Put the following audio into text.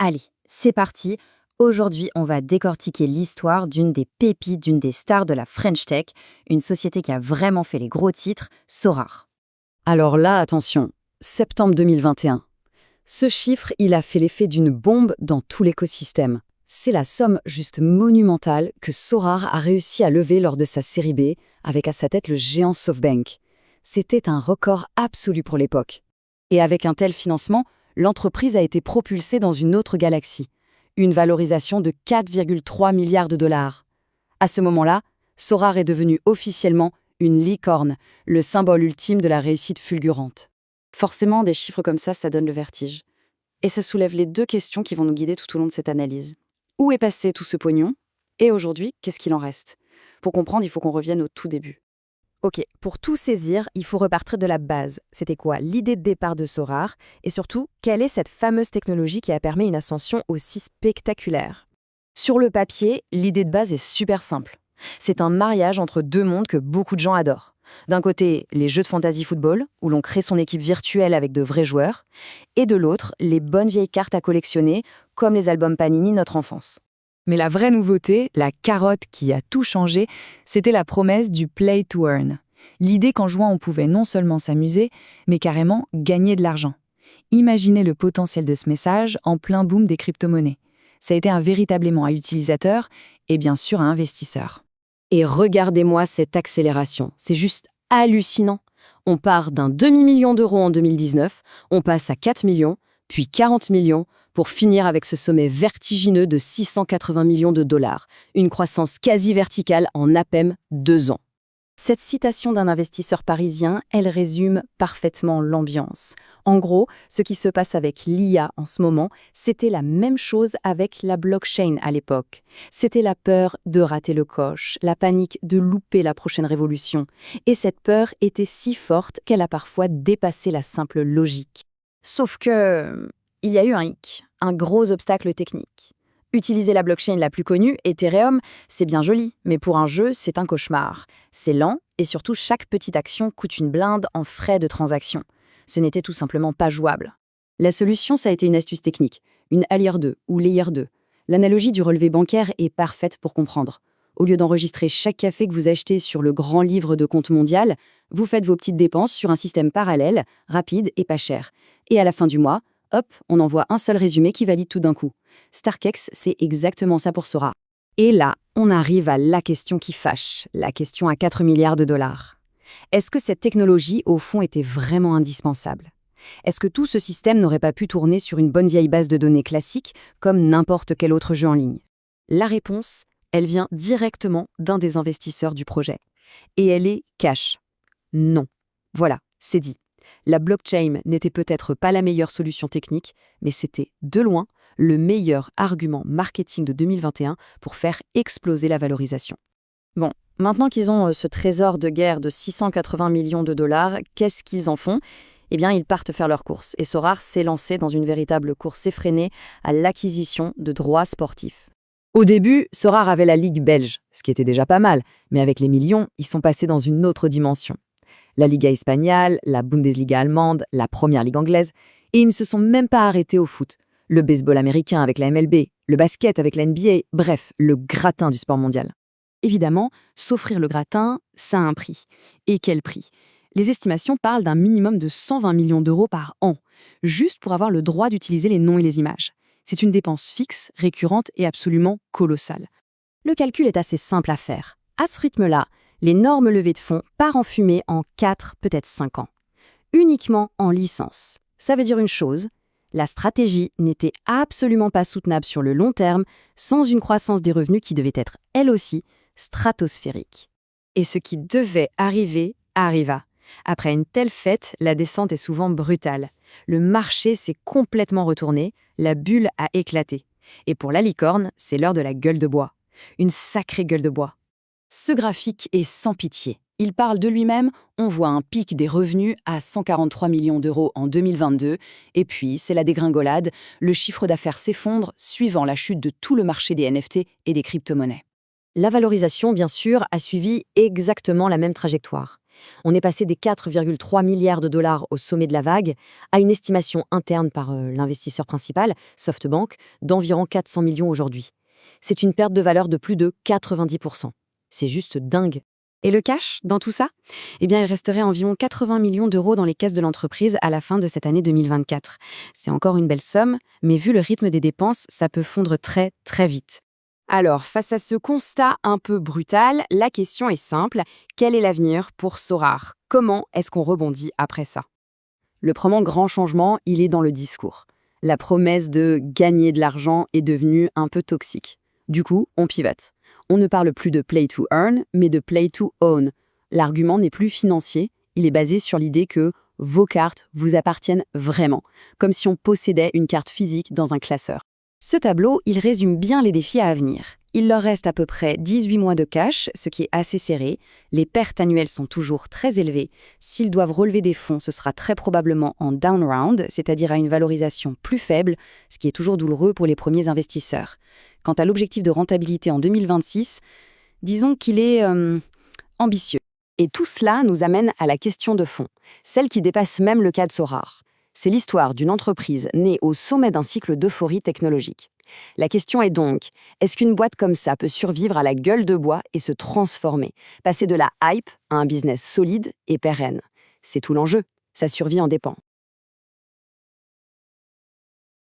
Allez, c'est parti. Aujourd'hui, on va décortiquer l'histoire d'une des pépites, d'une des stars de la French Tech, une société qui a vraiment fait les gros titres, Sorare. Alors là, attention, septembre 2021. Ce chiffre, il a fait l'effet d'une bombe dans tout l'écosystème. C'est la somme juste monumentale que Sorare a réussi à lever lors de sa série B, avec à sa tête le géant SoftBank. C'était un record absolu pour l'époque. Et avec un tel financement, l'entreprise a été propulsée dans une autre galaxie. Une valorisation de 4,3 milliards de dollars. À ce moment-là, Sorare est devenue officiellement une licorne, le symbole ultime de la réussite fulgurante. Forcément, des chiffres comme ça donne le vertige. Et ça soulève les deux questions qui vont nous guider tout au long de cette analyse. Où est passé tout ce pognon? Et aujourd'hui, qu'est-ce qu'il en reste? Pour comprendre, il faut qu'on revienne au tout début. Ok, pour tout saisir, il faut repartir de la base. C'était quoi l'idée de départ de Sorare? Et surtout, quelle est cette fameuse technologie qui a permis une ascension aussi spectaculaire? Sur le papier, l'idée de base est super simple. C'est un mariage entre deux mondes que beaucoup de gens adorent. D'un côté, les jeux de fantasy football, où l'on crée son équipe virtuelle avec de vrais joueurs, et de l'autre, les bonnes vieilles cartes à collectionner, comme les albums Panini de notre enfance. Mais la vraie nouveauté, la carotte qui a tout changé, c'était la promesse du play to earn. L'idée qu'en jouant, on pouvait non seulement s'amuser, mais carrément gagner de l'argent. Imaginez le potentiel de ce message en plein boom des crypto-monnaies. Ça a été un véritable aimant à utilisateurs et bien sûr à investisseurs. Et regardez-moi cette accélération, c'est juste hallucinant. On part d'un demi-million d'euros en 2019, on passe à 4 millions, puis 40 millions, pour finir avec ce sommet vertigineux de 680 millions de dollars, une croissance quasi verticale en à peine 2 ans. Cette citation d'un investisseur parisien, elle résume parfaitement l'ambiance. En gros, ce qui se passe avec l'IA en ce moment, c'était la même chose avec la blockchain à l'époque. C'était la peur de rater le coche, la panique de louper la prochaine révolution. Et cette peur était si forte qu'elle a parfois dépassé la simple logique. Sauf que, il y a eu un hic, un gros obstacle technique. Utiliser la blockchain la plus connue, Ethereum, c'est bien joli, mais pour un jeu, c'est un cauchemar. C'est lent, et surtout chaque petite action coûte une blinde en frais de transaction. Ce n'était tout simplement pas jouable. La solution, ça a été une astuce technique, une Layer 2 ou Layer 2. L'analogie du relevé bancaire est parfaite pour comprendre. Au lieu d'enregistrer chaque café que vous achetez sur le grand livre de compte mondial, vous faites vos petites dépenses sur un système parallèle, rapide et pas cher. Et à la fin du mois, hop, on envoie un seul résumé qui valide tout d'un coup. StarkEx, c'est exactement ça pour Sorare. Et là, on arrive à la question qui fâche, la question à 4 milliards de dollars. Est-ce que cette technologie, au fond, était vraiment indispensable? Est-ce que tout ce système n'aurait pas pu tourner sur une bonne vieille base de données classique, comme n'importe quel autre jeu en ligne? La réponse, elle vient directement d'un des investisseurs du projet. Et elle est cash. Non. Voilà, c'est dit. La blockchain n'était peut-être pas la meilleure solution technique, mais c'était, de loin, le meilleur argument marketing de 2021 pour faire exploser la valorisation. Bon, maintenant qu'ils ont ce trésor de guerre de 680 millions de dollars, qu'est-ce qu'ils en font? Eh bien, ils partent faire leur course, et Sorare s'est lancé dans une véritable course effrénée à l'acquisition de droits sportifs. Au début, Sorare avait la Ligue belge, ce qui était déjà pas mal, mais avec les millions, ils sont passés dans une autre dimension. La Liga espagnole, la Bundesliga allemande, la Première Ligue anglaise, et ils ne se sont même pas arrêtés au foot. Le baseball américain avec la MLB, le basket avec la NBA, bref, le gratin du sport mondial. Évidemment, s'offrir le gratin, ça a un prix. Et quel prix? Les estimations parlent d'un minimum de 120 millions d'euros par an, juste pour avoir le droit d'utiliser les noms et les images. C'est une dépense fixe, récurrente et absolument colossale. Le calcul est assez simple à faire. À ce rythme-là, l'énorme levée de fonds part en fumée en 4, peut-être 5 ans. Uniquement en licence. Ça veut dire une chose, la stratégie n'était absolument pas soutenable sur le long terme sans une croissance des revenus qui devait être, elle aussi, stratosphérique. Et ce qui devait arriver, arriva. Après une telle fête, la descente est souvent brutale. Le marché s'est complètement retourné, la bulle a éclaté. Et pour la licorne, c'est l'heure de la gueule de bois. Une sacrée gueule de bois. Ce graphique est sans pitié. Il parle de lui-même, on voit un pic des revenus à 143 millions d'euros en 2022, et puis c'est la dégringolade, le chiffre d'affaires s'effondre suivant la chute de tout le marché des NFT et des crypto-monnaies. La valorisation, bien sûr, a suivi exactement la même trajectoire. On est passé des 4,3 milliards de dollars au sommet de la vague à une estimation interne par l'investisseur principal, SoftBank, d'environ 400 millions aujourd'hui. C'est une perte de valeur de plus de 90%. C'est juste dingue. Et le cash, dans tout ça? Eh bien, il resterait environ 80 millions d'euros dans les caisses de l'entreprise à la fin de cette année 2024. C'est encore une belle somme, mais vu le rythme des dépenses, ça peut fondre très, très vite. Alors, face à ce constat un peu brutal, la question est simple. Quel est l'avenir pour Sorar? Comment est-ce qu'on rebondit après ça? Le premier grand changement, il est dans le discours. La promesse de gagner de l'argent est devenue un peu toxique. Du coup, on pivote. On ne parle plus de play to earn, mais de play to own. L'argument n'est plus financier, il est basé sur l'idée que vos cartes vous appartiennent vraiment, comme si on possédait une carte physique dans un classeur. Ce tableau, il résume bien les défis à venir. Il leur reste à peu près 18 mois de cash, ce qui est assez serré. Les pertes annuelles sont toujours très élevées. S'ils doivent relever des fonds, ce sera très probablement en down round, c'est-à-dire à une valorisation plus faible, ce qui est toujours douloureux pour les premiers investisseurs. Quant à l'objectif de rentabilité en 2026, disons qu'il est ambitieux. Et tout cela nous amène à la question de fond, celle qui dépasse même le cas de Sorar. C'est l'histoire d'une entreprise née au sommet d'un cycle d'euphorie technologique. La question est donc, est-ce qu'une boîte comme ça peut survivre à la gueule de bois et se transformer, passer de la hype à un business solide et pérenne? C'est tout l'enjeu, sa survie en dépend.